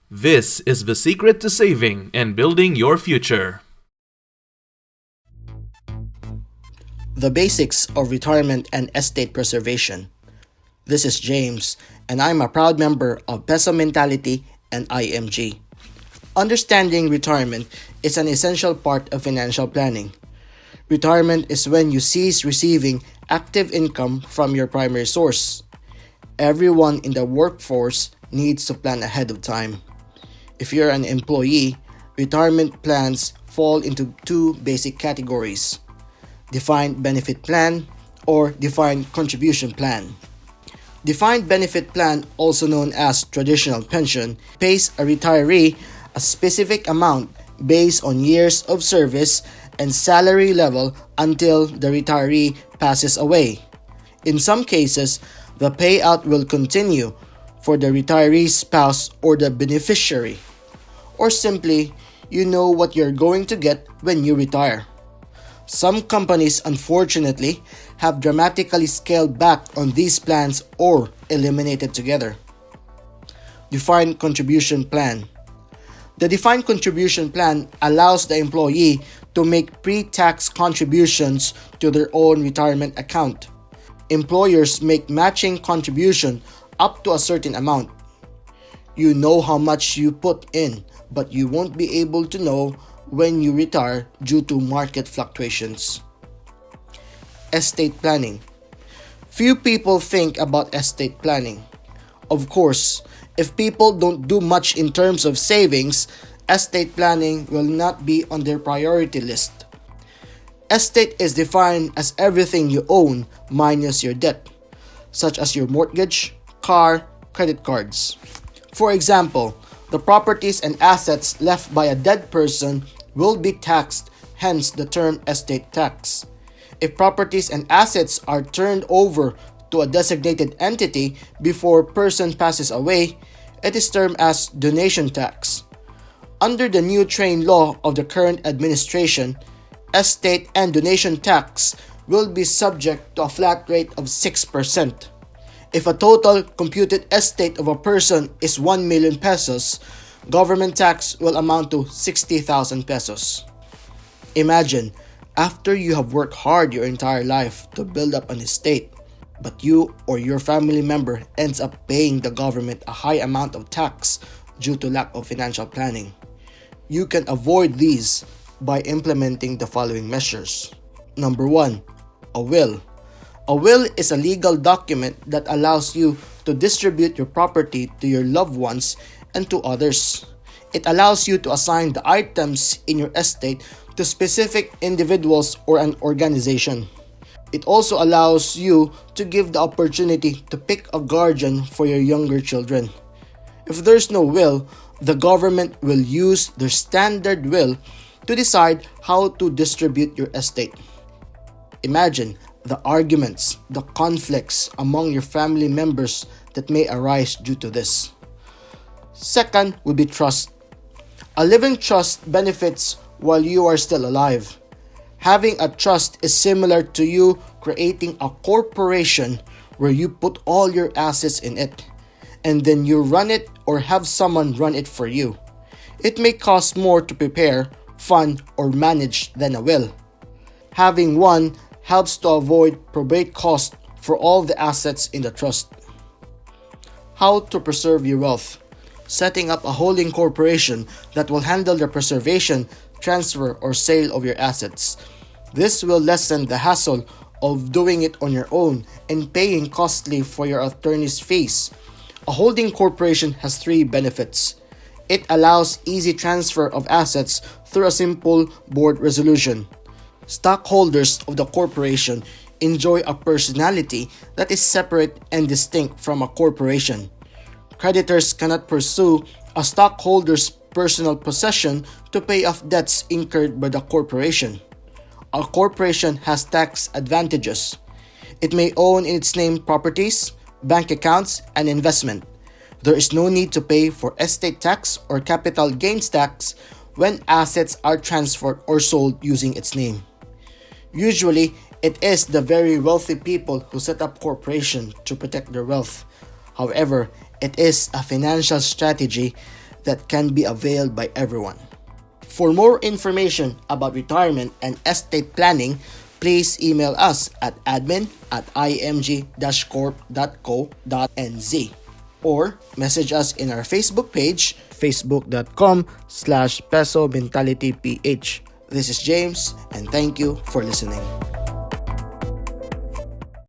This is the secret to saving and building your future. The basics of retirement and estate preservation. This is James, and I'm a proud member of Peso Mentality and IMG. Understanding retirement is an essential part of financial planning. Retirement is when you cease receiving active income from your primary source. Everyone in the workforce needs to plan ahead of time. If you're an employee, retirement plans fall into two basic categories: defined benefit plan or defined contribution plan. Defined benefit plan, also known as traditional pension, pays a retiree a specific amount based on years of service and salary level until the retiree passes away. In some cases, the payout will continue for the retiree's spouse or the beneficiary, or simply, you know what you're going to get when you retire. Some companies, unfortunately, have dramatically scaled back on these plans or eliminated together. Defined contribution plan. The defined contribution plan allows the employee to make pre-tax contributions to their own retirement account. Employers make matching contribution up to a certain amount. You know how much you put in, but you won't be able to know when you retire due to market fluctuations. Estate planning. Few people think about estate planning. Of course, if people don't do much in terms of savings, estate planning will not be on their priority list. Estate is defined as everything you own minus your debt, such as your mortgage, car, credit cards. For example, the properties and assets left by a dead person will be taxed, hence the term estate tax. If properties and assets are turned over to a designated entity before a person passes away, it is termed as donation tax. Under the new train law of the current administration, estate and donation tax will be subject to a flat rate of 6%. If a total computed estate of a person is 1 million pesos, government tax will amount to 60,000 pesos. Imagine, after you have worked hard your entire life to build up an estate, but you or your family member ends up paying the government a high amount of tax due to lack of financial planning. You can avoid these by implementing the following measures. Number 1. A will. A will is a legal document that allows you to distribute your property to your loved ones and to others. It allows you to assign the items in your estate to specific individuals or an organization. It also allows you to give the opportunity to pick a guardian for your younger children. If there's no will, the government will use their standard will to decide how to distribute your estate. Imagine the arguments, the conflicts among your family members that may arise due to this. Second would be trust. A living trust benefits while you are still alive. Having a trust is similar to you creating a corporation where you put all your assets in it, and then you run it or have someone run it for you. It may cost more to prepare, fund, or manage than a will. Having one helps to avoid probate costs for all the assets in the trust. How to preserve your wealth. Setting up a holding corporation that will handle the preservation, transfer, or sale of your assets. This will lessen the hassle of doing it on your own and paying costly for your attorney's fees. A holding corporation has 3 benefits. It allows easy transfer of assets through a simple board resolution. Stockholders of the corporation enjoy a personality that is separate and distinct from a corporation. Creditors cannot pursue a stockholder's personal possession to pay off debts incurred by the corporation. A corporation has tax advantages. It may own in its name properties, bank accounts, and investment. There is no need to pay for estate tax or capital gains tax when assets are transferred or sold using its name. Usually, it is the very wealthy people who set up corporations to protect their wealth. However, it is a financial strategy that can be availed by everyone. For more information about retirement and estate planning, please email us at admin@img-corp.co.nz or message us in our Facebook page, facebook.com/Peso Mentality PH. This is James, and thank you for listening.